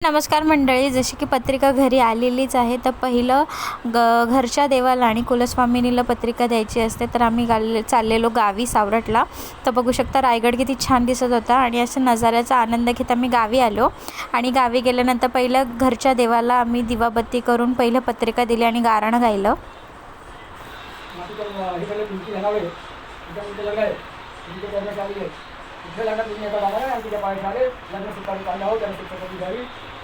नमस्कार मंडळी, जशी की पत्रिका घरी आलेलीच आहे, तर पहिलं घरच्या देवाला आणि कुलस्वामिनीला पत्रिका द्यायची असते. तर आम्ही चाललेलो गावी सावरटला. तर बघू शकता रायगड किती छान दिसत होता आणि असं नजाऱ्याचा आनंद घेत आम्ही गावी आलो. आणि गावी गेल्यानंतर पहिलं घरच्या देवाला आम्ही दिवाबत्ती करून पहिलं पत्रिका दिली आणि गाणं गायलं.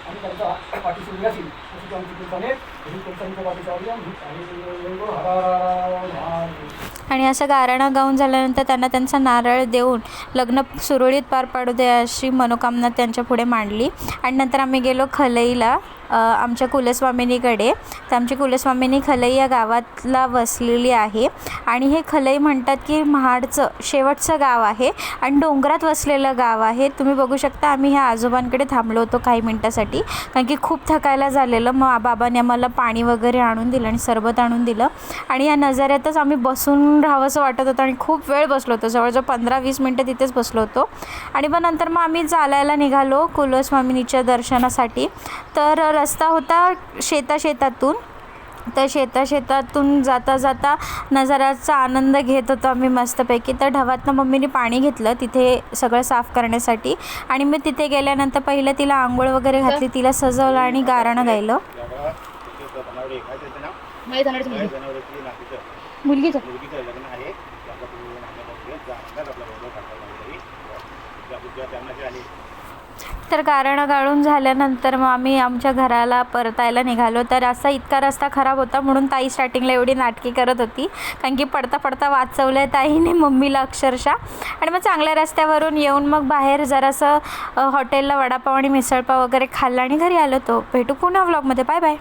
आणि त्यांचा पाठी सुरू असेल अशी त्यांची कृपाने त्यांच्या पाठी चालली आणि असं गाणं गाऊन झाल्यानंतर त्यांना त्यांचा नारळ देऊन लग्न सुरळीत पार पाडू दे अशी मनोकामना त्यांच्या पुढे मांडली. आणि नंतर आम्ही गेलो खलईला आमच्या कुलस्वामिनीकडे. तर आमची कुलस्वामिनी खलई या गावातला वसलेली आहे आणि हे खलई म्हणतात की महाडचं शेवटचं गाव आहे आणि डोंगरात वसलेलं गाव आहे. तुम्ही बघू शकता आम्ही ह्या आजोबांकडे थांबलो होतो काही मिनटासाठी, कारण की खूप थकायला झालेलं. मग बाबांनी आम्हाला पाणी वगैरे आणून दिलं आणि सरबत आणून दिलं आणि या नजाऱ्यातच आम्ही बसून राहावंसं वाटत होतं आणि खूप वेळ बसलो होतो. जवळजवळ 15-20 मिनटं तिथेच बसलो होतो. आणि मग नंतर आम्ही चालायला निघालो कुलस्वामिनीच्या दर्शनासाठी. तर रस्ता होता शेतातून. तर शेतातून जाता जाता नजाऱ्याचा आनंद घेत होतो आम्ही मस्तपैकी. तर ढवातनं मम्मीने पाणी घेतलं तिथे सगळं साफ करण्यासाठी. आणि मी तिथे गेल्यानंतर पहिलं तिला आंघोळ वगैरे घातली, तिला सजवलं आणि गाणं गायलं. मुलगीचं लग्न आहे. तर गाणं गाळून झाल्यानंतर मग आम्ही आमच्या घराला परतायला निघालो. तर असा इतका रस्ता खराब होता म्हणून ताई स्टार्टिंगला एवढी नाटकी करत होती, कारण की पडता पडता वाचवलं आहे ताईने मम्मीला अक्षरशः. आणि मग चांगल्या रस्त्यावरून येऊन मग बाहेर जरासं हॉटेलला वडापाव आणि मिसळपाव वगैरे खाल्ला आणि घरी आलो. तो भेटू पुन्हा व्लॉगमध्ये. Bye bye.